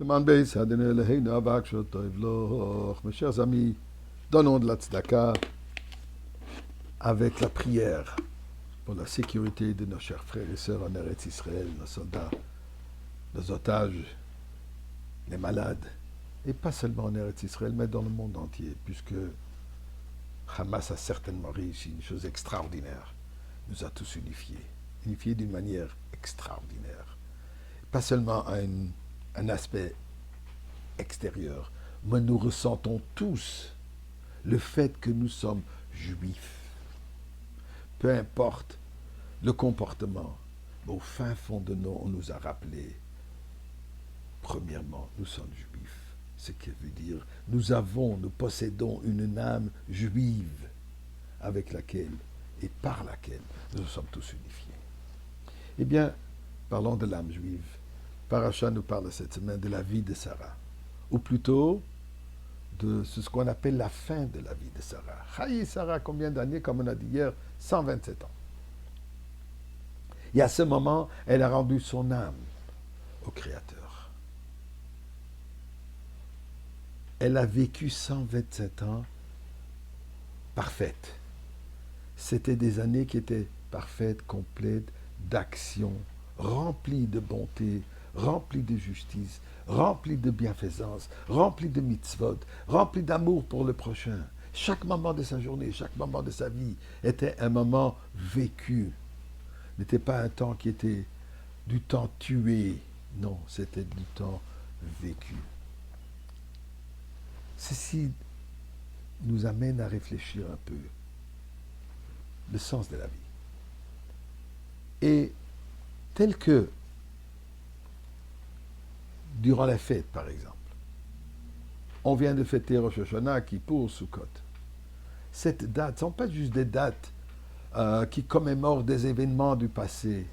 Mes chers amis, donnons de la tzedaka avec la prière pour la sécurité de nos chers frères et sœurs en Eretz Israël, nos soldats, nos otages, les malades, et pas seulement en Eretz Israël, mais dans le monde entier, puisque Hamas a certainement réussi une chose extraordinaire, nous a tous unifiés d'une manière extraordinaire. Pas seulement un aspect extérieur, mais nous ressentons tous le fait que nous sommes juifs. Peu importe le comportement, mais au fin fond de nous, on nous a rappelé, premièrement, nous sommes juifs. Ce qui veut dire, nous possédons une âme juive avec laquelle et par laquelle nous sommes tous unifiés. Eh bien, parlons de l'âme juive. Paracha nous parle cette semaine de la vie de Sarah, ou plutôt de ce qu'on appelle la fin de la vie de Sarah. Chaï Sarah, combien d'années, comme on a dit hier, 127 ans. Et à ce moment, elle a rendu son âme au Créateur. Elle a vécu 127 ans parfaite. C'était des années qui étaient parfaites, complètes, d'action, remplies de bonté, remplies de justice, remplies de bienfaisance, remplies de mitzvot, remplies d'amour pour le prochain. Chaque moment de sa journée, chaque moment de sa vie était un moment vécu. N'était pas un temps qui était du temps tué. Non, c'était du temps vécu. Ceci nous amène à réfléchir un peu le sens de la vie. Et tel que durant la fête, par exemple, on vient de fêter Rosh Hashanah, Kippour, Sukkot. Cette date ne sont pas juste des dates qui commémorent des événements du passé,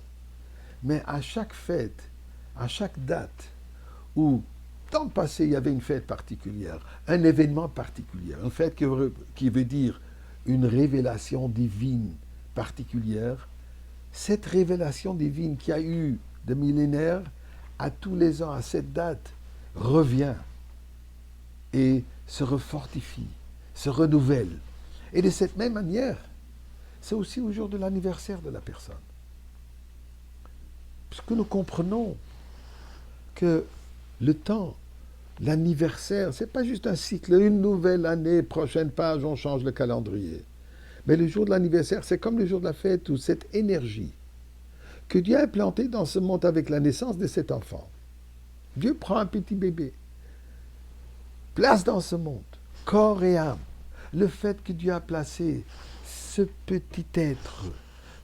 mais à chaque fête, à chaque date où dans le passé il y avait une fête particulière, un événement particulier, une fête qui veut dire une révélation divine particulière, cette révélation divine qui a eu des millénaires, à tous les ans, à cette date, revient et se refortifie, se renouvelle. Et de cette même manière, c'est aussi au jour de l'anniversaire de la personne. Puisque nous comprenons que le temps, l'anniversaire, ce n'est pas juste un cycle, une nouvelle année, prochaine page, on change le calendrier. Mais le jour de l'anniversaire, c'est comme le jour de la fête où cette énergie que Dieu a implantée dans ce monde avec la naissance de cet enfant. Dieu prend un petit bébé, place dans ce monde, corps et âme. Le fait que Dieu a placé ce petit être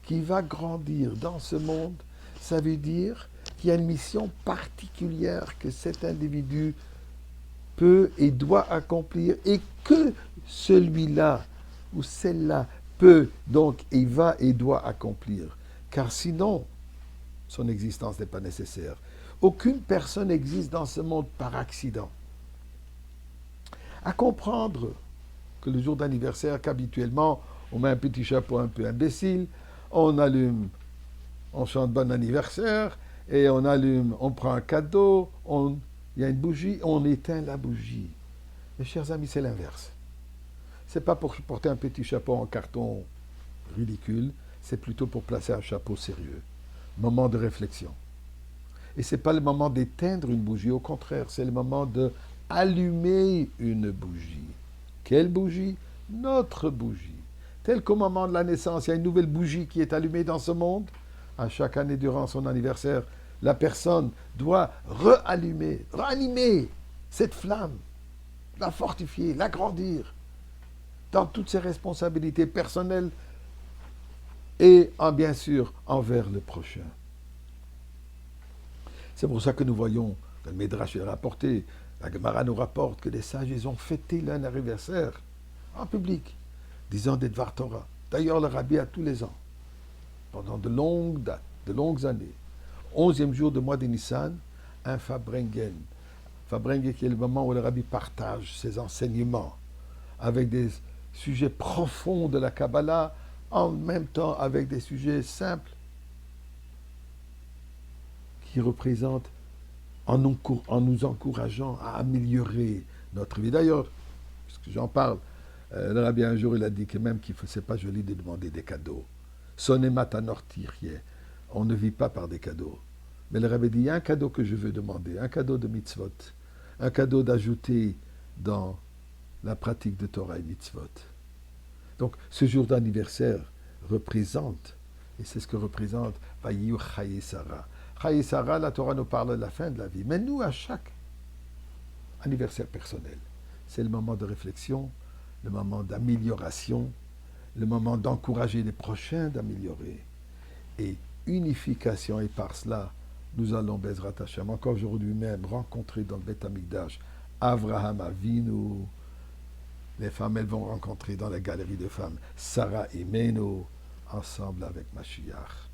qui va grandir dans ce monde, ça veut dire qu'il y a une mission particulière que cet individu peut et doit accomplir et que celui-là ou celle-là peut donc et va et doit accomplir. Car sinon, son existence n'est pas nécessaire. Aucune personne n'existe dans ce monde par accident. À comprendre que le jour d'anniversaire, qu'habituellement, on met un petit chapeau un peu imbécile, on allume, on chante bon anniversaire, et on allume, on prend un cadeau, il y a une bougie, on éteint la bougie. Mes chers amis, c'est l'inverse. C'est pas pour porter un petit chapeau en carton ridicule, c'est plutôt pour placer un chapeau sérieux. Moment de réflexion. Et ce n'est pas le moment d'éteindre une bougie, au contraire, c'est le moment de allumer une bougie. Quelle bougie? Notre bougie. Tel qu'au moment de la naissance, il y a une nouvelle bougie qui est allumée dans ce monde, à chaque année durant son anniversaire, la personne doit ranimer cette flamme, la fortifier, l'agrandir dans toutes ses responsabilités personnelles et bien sûr envers le prochain. C'est pour ça que nous voyons, le Midrash est rapporté, la Gemara nous rapporte que les sages, ils ont fêté leur anniversaire en public, disant des Dvar Torah. D'ailleurs, le Rabbi a tous les ans, pendant de longues dates, de longues années. 11e jour du mois de Nissan, un Fabrengen. Fabrengen qui est le moment où le Rabbi partage ses enseignements avec des sujets profonds de la Kabbalah, en même temps avec des sujets simples qui représentent en nous encourageant à améliorer notre vie. D'ailleurs, puisque j'en parle, le rabbi un jour il a dit que même qu'il c'est pas joli de demander des cadeaux. Sonne matanortirie. On ne vit pas par des cadeaux. Mais le rabbi dit, il y a un cadeau que je veux demander, un cadeau de mitzvot, un cadeau d'ajouter dans la pratique de Torah et mitzvot. Donc, ce jour d'anniversaire représente, et c'est ce que représente Vayiyu Chaye Sarah. Chaye Sarah, la Torah nous parle de la fin de la vie. Mais nous, à chaque anniversaire personnel, c'est le moment de réflexion, le moment d'amélioration, le moment d'encourager les prochains d'améliorer. Et unification, et par cela, nous allons, Bezrat Hashem, encore aujourd'hui même, rencontrer dans le Beth Amikdash Avraham Avinu. Les femmes, elles vont rencontrer dans la galerie de femmes Sarah et Meno, ensemble avec Mashiach.